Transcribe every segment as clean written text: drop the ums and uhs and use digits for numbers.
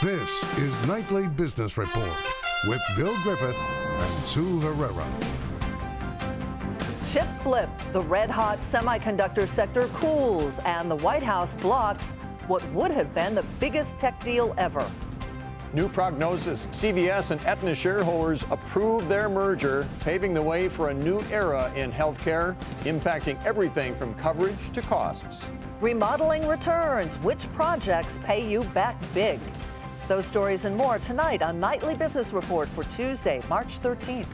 This is Nightly Business Report with Bill Griffith and Sue Herrera. Chip flip, the red-hot semiconductor sector cools, and the White House blocks what would have been the biggest tech deal ever. New prognosis. CVS and Aetna shareholders approve their merger, paving the way for a new era in healthcare, impacting everything from coverage to costs. Remodeling returns. Which projects pay you back big? Those stories and more tonight on Nightly Business Report for Tuesday, March 13th.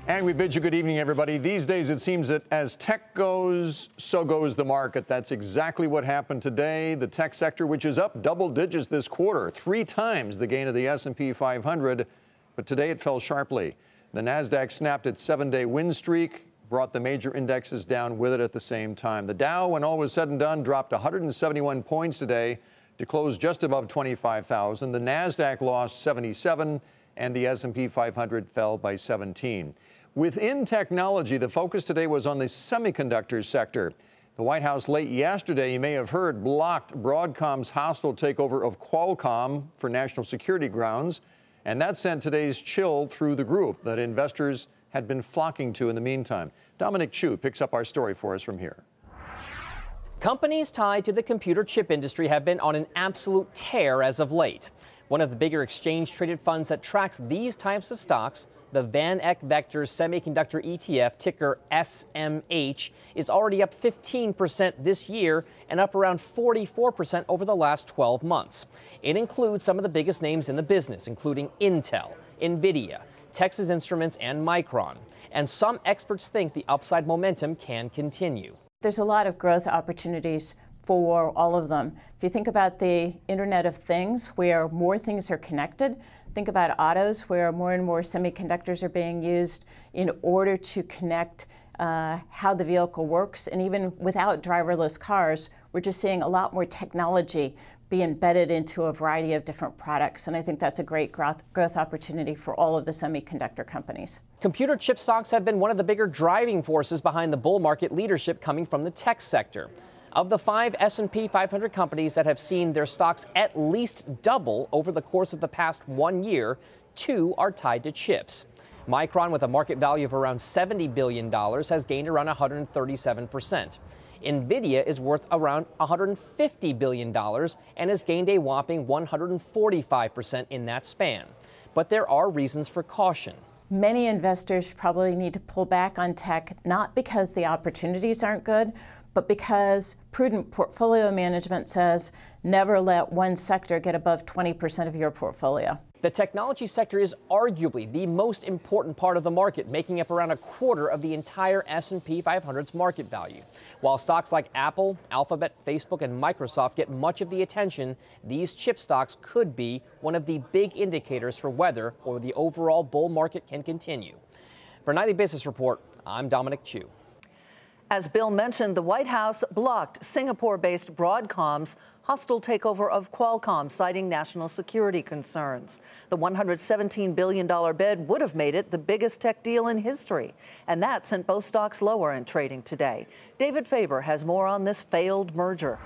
And we bid you good evening, everybody. These days, it seems that as tech goes, so goes the market. That's exactly what happened today. The tech sector, which is up double digits this quarter, 3 times the gain of the S&P 500. But today it fell sharply. The Nasdaq snapped its 7-day win streak, brought the major indexes down with it at the same time. The Dow, when all was said and done, dropped 171 points today to close just above 25,000. The Nasdaq lost 77, and the S&P 500 fell by 17. Within technology, the focus today was on the semiconductor sector. The White House late yesterday, you may have heard, blocked Broadcom's hostile takeover of Qualcomm for national security grounds, and that sent today's chill through the group that investors had been flocking to in the meantime. Dominic Chu picks up our story for us from here. Companies tied to the computer chip industry have been on an absolute tear as of late. One of the bigger exchange-traded funds that tracks these types of stocks, the Van Eck Vector Semiconductor ETF, ticker SMH, is already up 15% this year and up around 44% over the last 12 months. It includes some of the biggest names in the business, including Intel, Nvidia, Texas Instruments, and Micron. And some experts think the upside momentum can continue. There's a lot of growth opportunities for all of them. If you think about the Internet of Things, where more things are connected, think about autos, where more and more semiconductors are being used in order to connect how the vehicle works. And even without driverless cars, we're just seeing a lot more technology be embedded into a variety of different products. And I think that's a great growth opportunity for all of the semiconductor companies. Computer chip stocks have been one of the bigger driving forces behind the bull market leadership coming from the tech sector. Of the 5 S&P 500 companies that have seen their stocks at least double over the course of the past 1 year, 2 are tied to chips. Micron, with a market value of around $70 billion, has gained around 137%. Nvidia is worth around $150 billion and has gained a whopping 145% in that span. But there are reasons for caution. Many investors probably need to pull back on tech, not because the opportunities aren't good, but because prudent portfolio management says never let one sector get above 20% of your portfolio. The technology sector is arguably the most important part of the market, making up around a quarter of the entire S&P 500's market value. While stocks like Apple, Alphabet, Facebook, and Microsoft get much of the attention, these chip stocks could be one of the big indicators for whether or the overall bull market can continue. For Nightly Business Report, I'm Dominic Chu. As Bill mentioned, the White House blocked Singapore-based Broadcom's hostile takeover of Qualcomm, citing national security concerns. The $117 billion bid would have made it the biggest tech deal in history, and that sent both stocks lower in trading today. David Faber has more on this failed merger.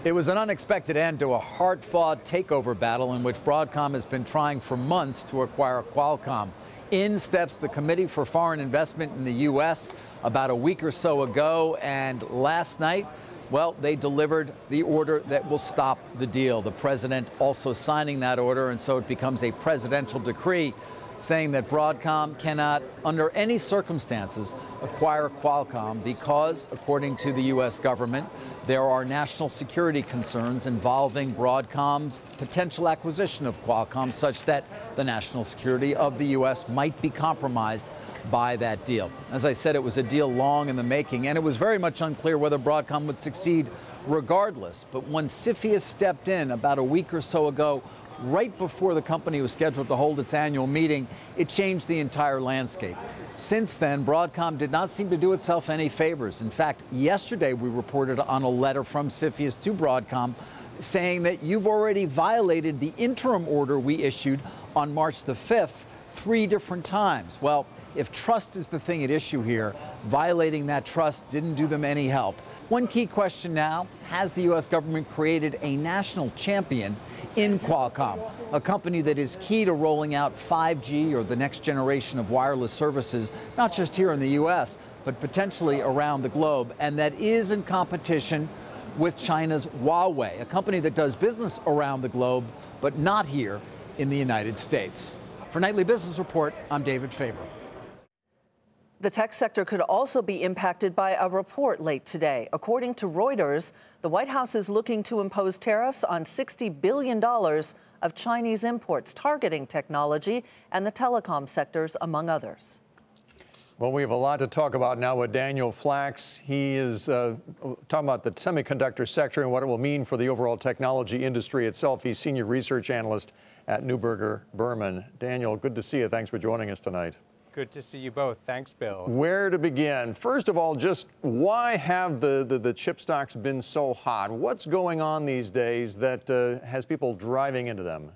It was an unexpected end to a hard-fought takeover battle in which Broadcom has been trying for months to acquire Qualcomm. In steps the Committee for Foreign Investment in the U.S. about a week or so ago, and last night, well, they delivered the order that will stop the deal. The president also signing that order, and so it becomes a presidential decree saying that Broadcom cannot, under any circumstances, acquire Qualcomm because, according to the U.S. government, there are national security concerns involving Broadcom's potential acquisition of Qualcomm, such that the national security of the U.S. might be compromised by that deal. As I said, it was a deal long in the making, and it was very much unclear whether Broadcom would succeed regardless. But when CFIUS stepped in about a week or so ago, right before the company was scheduled to hold its annual meeting, it changed the entire landscape. Since then, Broadcom did not seem to do itself any favors. In fact, yesterday we reported on a letter from CFIUS to Broadcom saying that you've already violated the interim order we issued on March the 5th 3 different times. Well, if trust is the thing at issue here, violating that trust didn't do them any help. One key question now, has the U.S. government created a national champion in Qualcomm, a company that is key to rolling out 5G or the next generation of wireless services, not just here in the U.S., but potentially around the globe, and that is in competition with China's Huawei, a company that does business around the globe, but not here in the United States. For Nightly Business Report, I'm David Faber. The tech sector could also be impacted by a report late today. According to Reuters, the White House is looking to impose tariffs on $60 billion of Chinese imports, targeting technology and the telecom sectors, among others. Well, we have a lot to talk about now with Daniel Flax. He is talking about the semiconductor sector and what it will mean for the overall technology industry itself. He's senior research analyst at Neuberger Berman. Daniel, good to see you. Thanks for joining us tonight. Good to see you both. Thanks, Bill. Where to begin? First of all, just why have the chip stocks been so hot? What's going on these days that has people driving into them?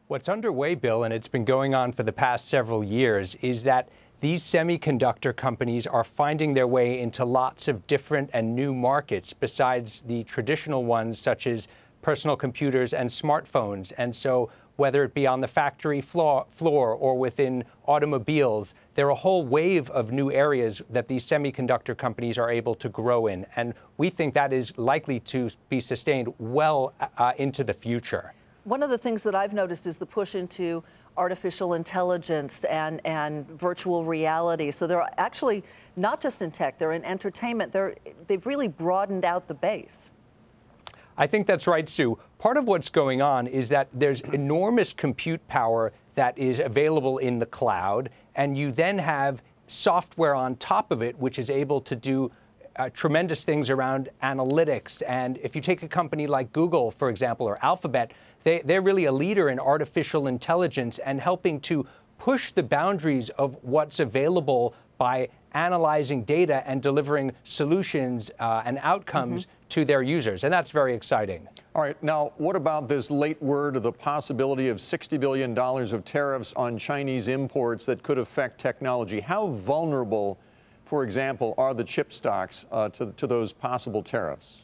What's underway, Bill, and it's been going on for the past several years, is that these semiconductor companies are finding their way into lots of different and new markets besides the traditional ones, such as personal computers and smartphones. And so whether it be on the factory floor or within automobiles, there are a whole wave of new areas that these semiconductor companies are able to grow in. And we think that is likely to be sustained well into the future. One of the things that I've noticed is the push into artificial intelligence and virtual reality. So they're actually not just in tech, they're in entertainment. They've really broadened out the base. I think that's right, Sue. Part of what's going on is that there's enormous compute power that is available in the cloud, and you then have software on top of it, which is able to do tremendous things around analytics. And if you take a company like Google, for example, or Alphabet, they're really a leader in artificial intelligence and helping to push the boundaries of what's available by analyzing data and delivering solutions and outcomes to their users. And that's very exciting. All right. Now, what about this late word of the possibility of $60 billion of tariffs on Chinese imports that could affect technology? How vulnerable, for example, are the chip stocks to those possible tariffs?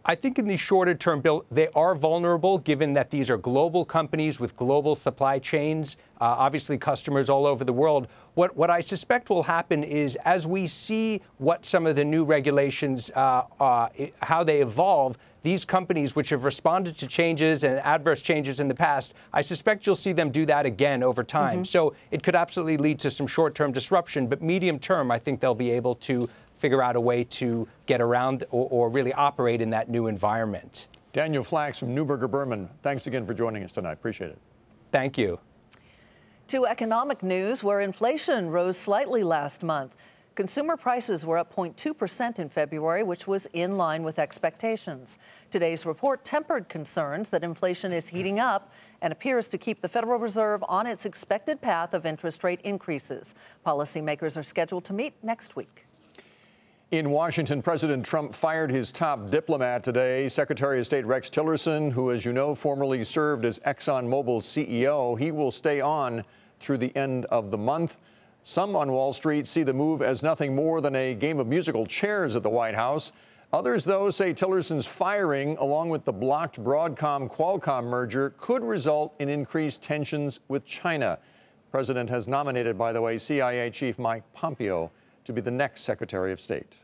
I think in the shorter term, Bill, they are vulnerable given that these are global companies with global supply chains, obviously customers all over the world. What I suspect will happen is as we see what some of the new regulations, how they evolve, these companies which have responded to changes and adverse changes in the past, I suspect you'll see them do that again over time. So it could absolutely lead to some short-term disruption, but medium term, I think they'll be able to figure out a way to get around or really operate in that new environment. Daniel Flax from Neuberger Berman, thanks again for joining us tonight. Appreciate it. Thank you. To economic news, where inflation rose slightly last month. Consumer prices were up 0.2% in February, which was in line with expectations. Today's report tempered concerns that inflation is heating up and appears to keep the Federal Reserve on its expected path of interest rate increases. Policymakers are scheduled to meet next week. In Washington, President Trump fired his top diplomat today, Secretary of State Rex Tillerson, who, as you know, formerly served as ExxonMobil's CEO. He will stay on through the end of the month. Some on Wall Street see the move as nothing more than a game of musical chairs at the White House. Others, though, say Tillerson's firing, along with the blocked Broadcom-Qualcomm merger, could result in increased tensions with China. The president has nominated, by the way, CIA Chief Mike Pompeo to be the next Secretary of State.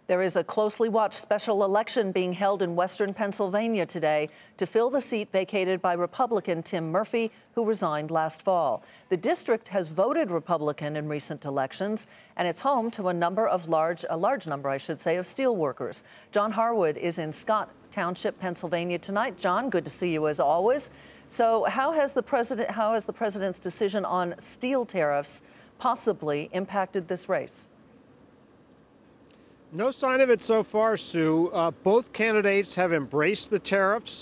There is a closely watched special election being held in western Pennsylvania today to fill the seat vacated by Republican Tim Murphy, who resigned last fall. The district has voted Republican in recent elections, and it's home to a large number, I should say, of steelworkers. John Harwood is in Scott Township, Pennsylvania tonight. John, good to see you as always. So how has the president's decision on steel tariffs possibly impacted this race? No sign of it so far, Sue. Both candidates have embraced the tariffs.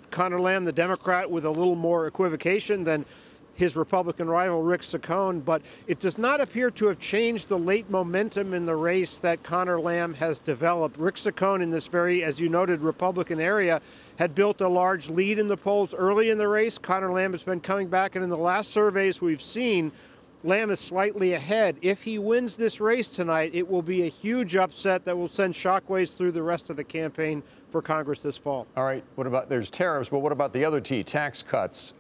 Conor Lamb, the Democrat, with a little more equivocation than his Republican rival, Rick Saccone, but it does not appear to have changed the late momentum in the race that Conor Lamb has developed. Rick Saccone, in this very, as you noted, Republican area, had built a large lead in the polls early in the race. Conor Lamb has been coming back, and in the last surveys we've seen, Lamb is slightly ahead. If he wins this race tonight, it will be a huge upset that will send shockwaves through the rest of the campaign for Congress this fall. All right, what about, there's tariffs, but what about the other T, tax cuts?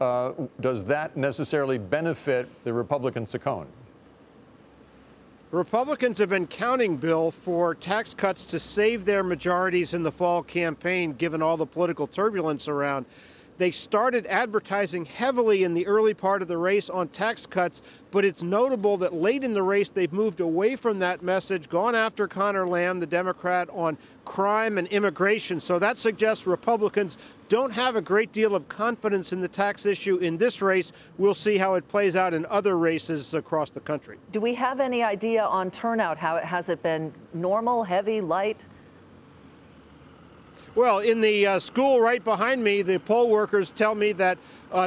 Does that necessarily benefit the Republican Saccone? Republicans have been counting, Bill, for tax cuts to save their majorities in the fall campaign, given all the political turbulence around. They started advertising heavily in the early part of the race on tax cuts, but it's notable that late in the race they've moved away from that message, gone after Conor Lamb, the Democrat, on crime and immigration. So that suggests Republicans don't have a great deal of confidence in the tax issue in this race. We'll see how it plays out in other races across the country. Do we have any idea on turnout? Has it been normal, heavy, light? Well, in the school right behind me, the poll workers tell me that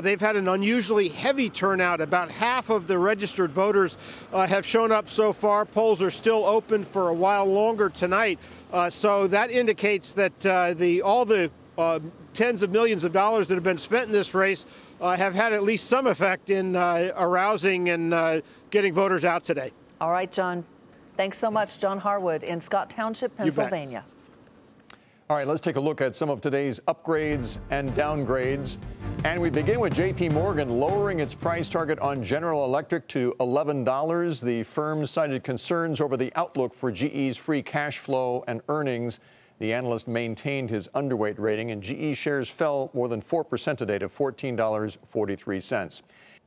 they've had an unusually heavy turnout. About half of the registered voters have shown up so far. Polls are still open for a while longer tonight. So that indicates that all the tens of millions of dollars that have been spent in this race have had at least some effect in arousing and getting voters out today. All right, John. Thanks so much, John Harwood in Scott Township, Pennsylvania. All right, let's take a look at some of today's upgrades and downgrades. And we begin with J.P. Morgan lowering its price target on General Electric to $11. The firm cited concerns over the outlook for GE's free cash flow and earnings. The analyst maintained his underweight rating, and GE shares fell more than 4% today to $14.43.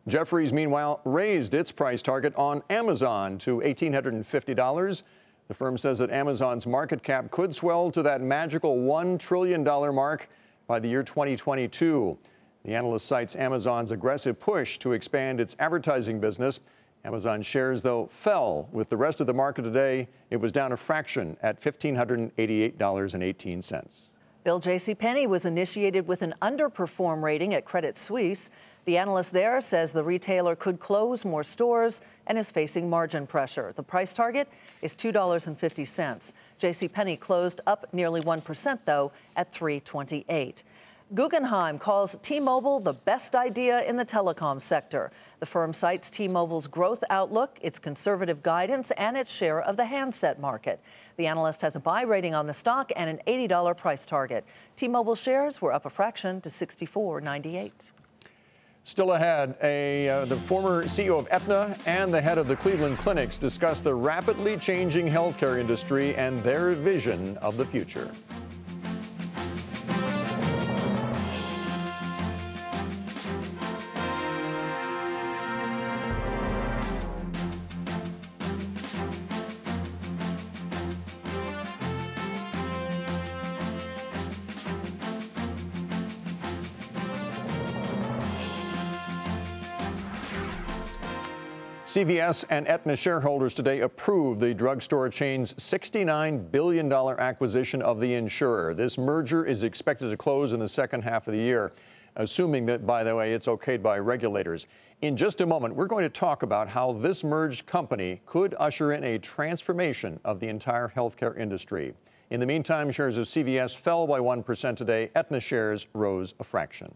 Jefferies, meanwhile, raised its price target on Amazon to $1,850. The firm says that Amazon's market cap could swell to that magical $1 trillion mark by the year 2022. The analyst cites Amazon's aggressive push to expand its advertising business. Amazon shares, though, fell. With the rest of the market today, it was down a fraction at $1,588.18. Bill, JCPenney was initiated with an underperform rating at Credit Suisse. The analyst there says the retailer could close more stores and is facing margin pressure. The price target is $2.50. JCPenney closed up nearly 1%, though, at $3.28. Guggenheim calls T-Mobile the best idea in the telecom sector. The firm cites T-Mobile's growth outlook, its conservative guidance, and its share of the handset market. The analyst has a buy rating on the stock and an $80 price target. T-Mobile shares were up a fraction to $64.98. Still ahead, the former CEO of Aetna and the head of the Cleveland Clinics discuss the rapidly changing healthcare industry and their vision of the future. CVS and Aetna shareholders today approved the drugstore chain's $69 billion acquisition of the insurer. This merger is expected to close in the second half of the year, assuming that, by the way, it's okayed by regulators. In just a moment, we're going to talk about how this merged company could usher in a transformation of the entire healthcare industry. In the meantime, shares of CVS fell by 1% today. Aetna shares rose a fraction.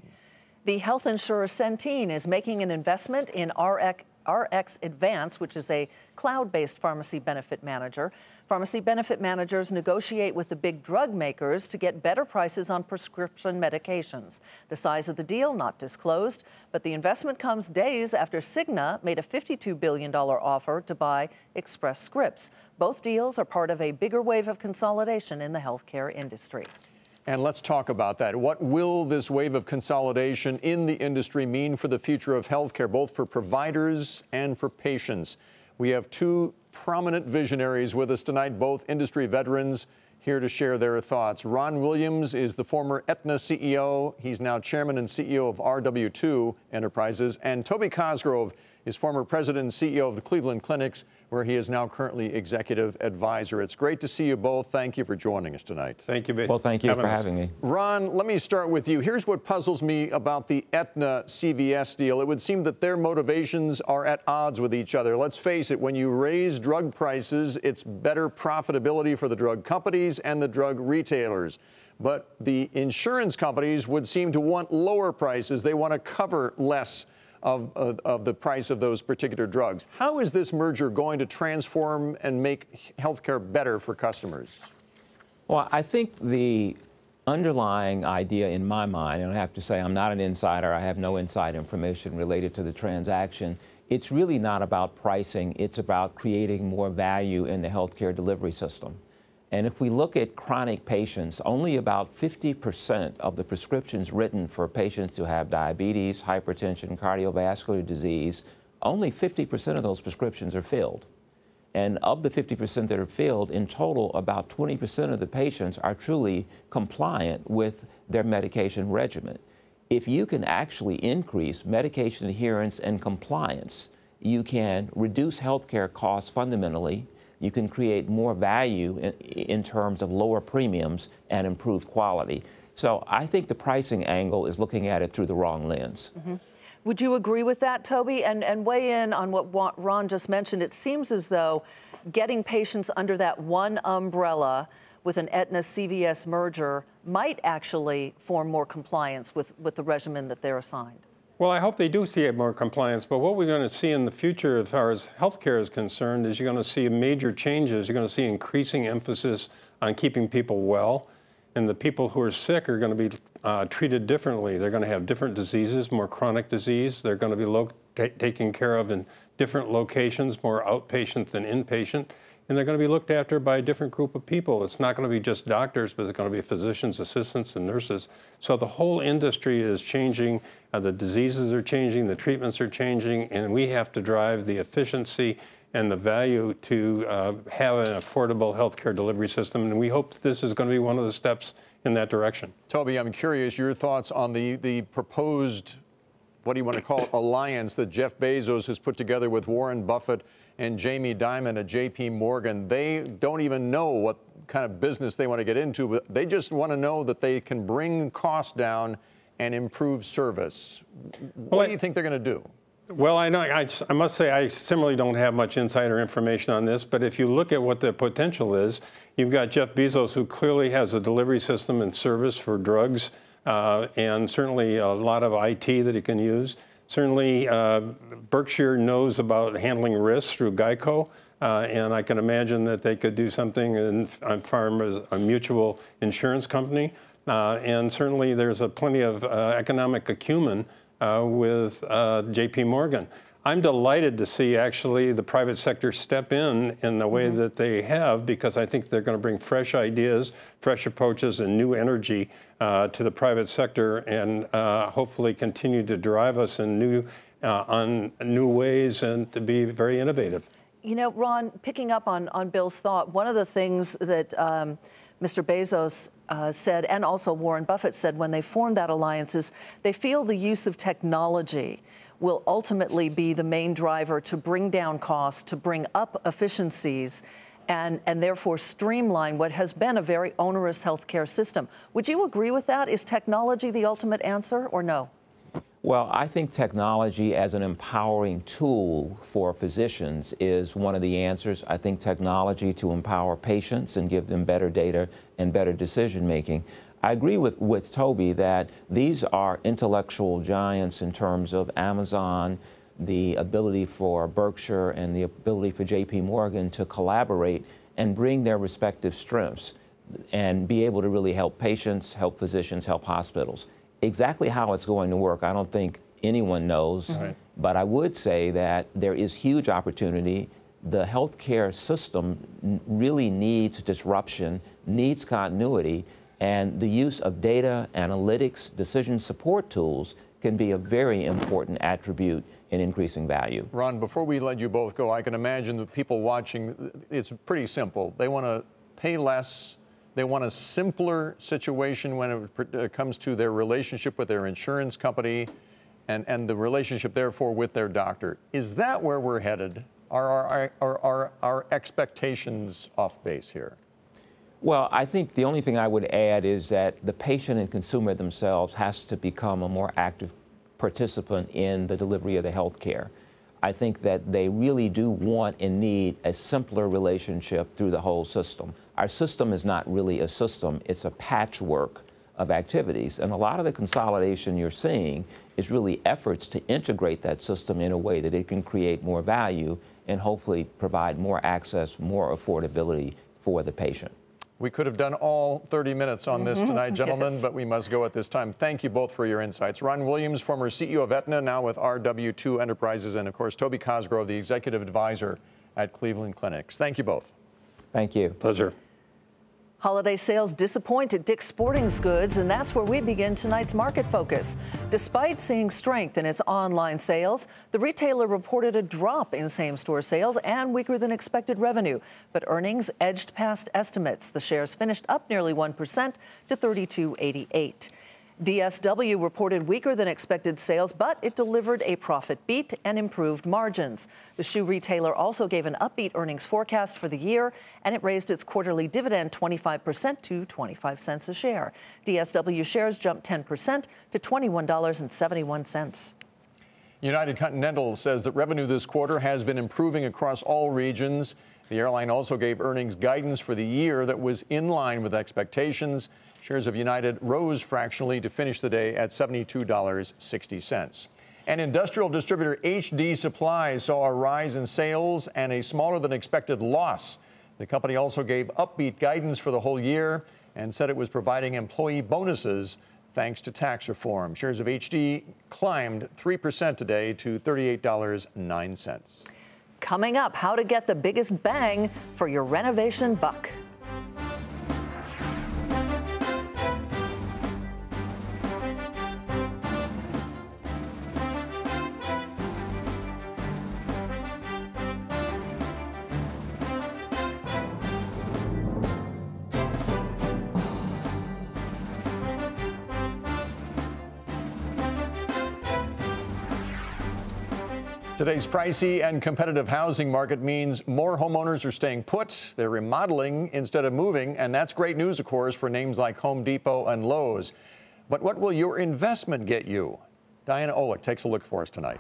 The health insurer Centene is making an investment in RxAdvance, which is a cloud-based pharmacy benefit manager. Pharmacy benefit managers negotiate with the big drug makers to get better prices on prescription medications. The size of the deal not disclosed, but the investment comes days after Cigna made a $52 billion offer to buy Express Scripts. Both deals are part of a bigger wave of consolidation in the healthcare industry. And let's talk about that. What will this wave of consolidation in the industry mean for the future of healthcare, both for providers and for patients? We have two prominent visionaries with us tonight, both industry veterans, here to share their thoughts. Ron Williams is the former Aetna CEO. He's now chairman and CEO of RW2 Enterprises. And Toby Cosgrove is former president and CEO of the Cleveland Clinics, where he is now currently executive advisor. It's great to see you both. Thank you for joining us tonight. Thank you, Bill. Well, thank you for having me. Ron, let me start with you. Here's what puzzles me about the Aetna-CVS deal. It would seem that their motivations are at odds with each other. Let's face it, when you raise drug prices, it's better profitability for the drug companies and the drug retailers. But the insurance companies would seem to want lower prices. They want to cover less of the price of those particular drugs. How is this merger going to transform and make healthcare better for customers? Well, I think the underlying idea in my mind, and I have to say I'm not an insider, I have no inside information related to the transaction, it's really not about pricing, it's about creating more value in the healthcare delivery system. And if we look at chronic patients, only about 50% of the prescriptions written for patients who have diabetes, hypertension, cardiovascular disease, only 50% of those prescriptions are filled. And of the 50% that are filled, in total, about 20% of the patients are truly compliant with their medication regimen. If you can actually increase medication adherence and compliance, you can reduce healthcare costs fundamentally. You can create more value in terms of lower premiums and improved quality. So I think the pricing angle is looking at it through the wrong lens. Mm-hmm. Would you agree with that, Toby? And weigh in on what Ron just mentioned. It seems as though getting patients under that one umbrella with an Aetna CVS merger might actually form more compliance with the regimen that they're assigned. Well, I hope they do see more compliance, but what we're going to see in the future as far as healthcare is concerned is you're going to see major changes. You're going to see increasing emphasis on keeping people well, and the people who are sick are going to be treated differently. They're going to have different diseases, more chronic disease. They're going to be taken care of in different locations, more outpatient than inpatient. And they're going to be looked after by a different group of people. It's not going to be just doctors, but it's going to be physicians, assistants, and nurses. So the whole industry is changing. The diseases are changing, the treatments are changing, and we have to drive the efficiency and the value to have an affordable healthcare delivery system. And we hope this is going to be one of the steps in that direction. Toby, I'm curious your thoughts on the proposed, what do you want to call it, alliance that Jeff Bezos has put together with Warren Buffett and Jamie Dimon at JP Morgan. They don't even know what kind of business they want to get into, but they just want to know that they can bring costs down and improve service. What do you think they're going to do? Well, I must say I similarly don't have much insider information on this, but if you look at what the potential is, you've got Jeff Bezos, who clearly has a delivery system and service for drugs, and certainly a lot of IT that he can use. Certainly, Berkshire knows about handling risks through Geico, and I can imagine that they could do something on farm as a mutual insurance company. And certainly, there's plenty of economic acumen with JP Morgan. I'm delighted to see actually the private sector step in the way that they have, because I think they're going to bring fresh ideas, fresh approaches, and new energy to the private sector, and hopefully continue to drive us in on new ways and to be very innovative. You know, Ron, picking up on Bill's thought, one of the things that Mr. Bezos said, and also Warren Buffett said when they formed that alliance, is they feel the use of technology will ultimately be the main driver to bring down costs, to bring up efficiencies, and therefore streamline what has been a very onerous healthcare system. Would you agree with that? Is technology the ultimate answer, or no? Well, I think technology as an empowering tool for physicians is one of the answers. I think technology to empower patients and give them better data and better decision making. I agree with Toby that these are intellectual giants in terms of Amazon, the ability for Berkshire and the ability for JP Morgan to collaborate and bring their respective strengths and be able to really help patients, help physicians, help hospitals. Exactly how it's going to work, I don't think anyone knows, but I would say that there is huge opportunity. The healthcare system really needs disruption, needs continuity, and the use of data, analytics, decision support tools can be a very important attribute in increasing value. Ron, before we let you both go, I can imagine the people watching, it's pretty simple. They want to pay less. They want a simpler situation when it comes to their relationship with their insurance company and the relationship, therefore, with their doctor. Is that where we're headed? Are our expectations off base here? Well, I think the only thing I would add is that the patient and consumer themselves has to become a more active participant in the delivery of the health care. I think that they really do want and need a simpler relationship through the whole system. Our system is not really a system, it's a patchwork of activities. And a lot of the consolidation you're seeing is really efforts to integrate that system in a way that it can create more value and hopefully provide more access, more affordability for the patient. We could have done all 30 minutes on this tonight, gentlemen, but we must go at this time. Thank you both for your insights. Ron Williams, former CEO of Aetna, now with RW2 Enterprises, and of course, Toby Cosgrove, the executive advisor at Cleveland Clinics. Thank you both. Thank you. Pleasure. Holiday sales disappoint at Dick's Sporting Goods, and that's where we begin tonight's market focus. Despite seeing strength in its online sales, the retailer reported a drop in same-store sales and weaker than expected revenue. But earnings edged past estimates. The shares finished up nearly 1% to $32.88. DSW reported weaker than expected sales, but it delivered a profit beat and improved margins. The shoe retailer also gave an upbeat earnings forecast for the year, and it raised its quarterly dividend 25% to 25 cents a share. DSW shares jumped 10% to $21.71. United Continental says that revenue this quarter has been improving across all regions. The airline also gave earnings guidance for the year that was in line with expectations. Shares of United rose fractionally to finish the day at $72.60. And industrial distributor HD Supply saw a rise in sales and a smaller than expected loss. The company also gave upbeat guidance for the whole year and said it was providing employee bonuses thanks to tax reform. Shares of HD climbed 3% today to $38.09. Coming up, how to get the biggest bang for your renovation buck. Today's pricey and competitive housing market means more homeowners are staying put. They're remodeling instead of moving, and that's great news, of course, for names like Home Depot and Lowe's. But what will your investment get you? Diana Olek takes a look for us tonight.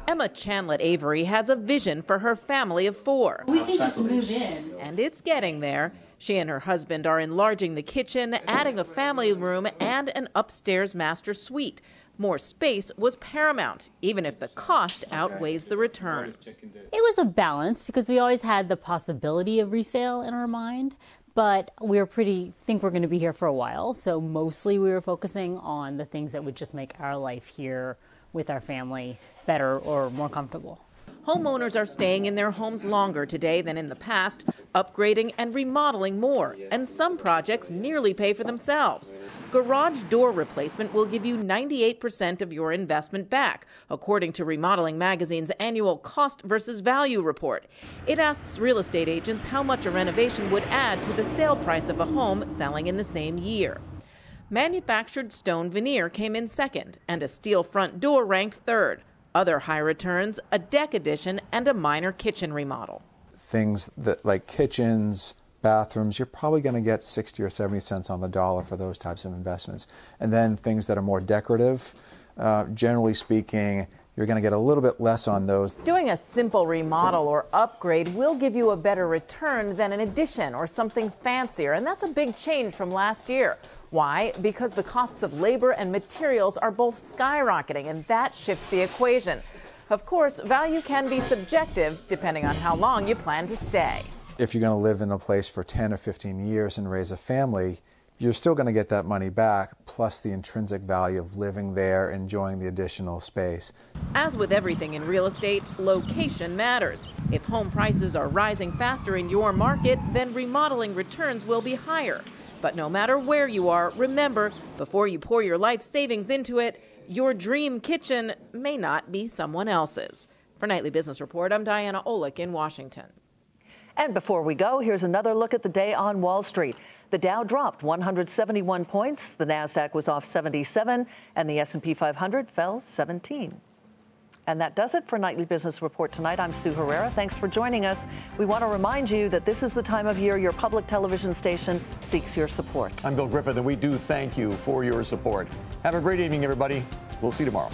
Emma Chandlet Avery has a vision for her family of 4. We can just move in. And it's getting there. She and her husband are enlarging the kitchen, adding a family room and an upstairs master suite. More space was paramount, even if the cost outweighs the returns. It was a balance because we always had the possibility of resale in our mind, but we were think we're going to be here for a while. So mostly we were focusing on the things that would just make our life here with our family better or more comfortable. Homeowners are staying in their homes longer today than in the past, upgrading and remodeling more, and some projects nearly pay for themselves. Garage door replacement will give you 98% of your investment back, according to Remodeling Magazine's annual cost versus value report. It asks real estate agents how much a renovation would add to the sale price of a home selling in the same year. Manufactured stone veneer came in second, and a steel front door ranked third. Other high returns, a deck addition, and a minor kitchen remodel. Things that like kitchens, bathrooms, you're probably going to get 60 or 70 cents on the dollar for those types of investments. And then things that are more decorative, generally speaking, you're going to get a little bit less on those. Doing a simple remodel or upgrade will give you a better return than an addition or something fancier, and that's a big change from last year. Why? Because the costs of labor and materials are both skyrocketing, and that shifts the equation. Of course, value can be subjective depending on how long you plan to stay. If you're going to live in a place for 10 or 15 years and raise a family, you're still going to get that money back, plus the intrinsic value of living there, enjoying the additional space. As with everything in real estate, location matters. If home prices are rising faster in your market, then remodeling returns will be higher. But no matter where you are, remember, before you pour your life savings into it, your dream kitchen may not be someone else's. For Nightly Business Report, I'm Diana Olek in Washington. And before we go, here's another look at the day on Wall Street. The Dow dropped 171 points, the Nasdaq was off 77, and the S&P 500 fell 17. And that does it for Nightly Business Report tonight. I'm Sue Herrera. Thanks for joining us. We want to remind you that this is the time of year your public television station seeks your support. I'm Bill Griffith, and we do thank you for your support. Have a great evening, everybody. We'll see you tomorrow.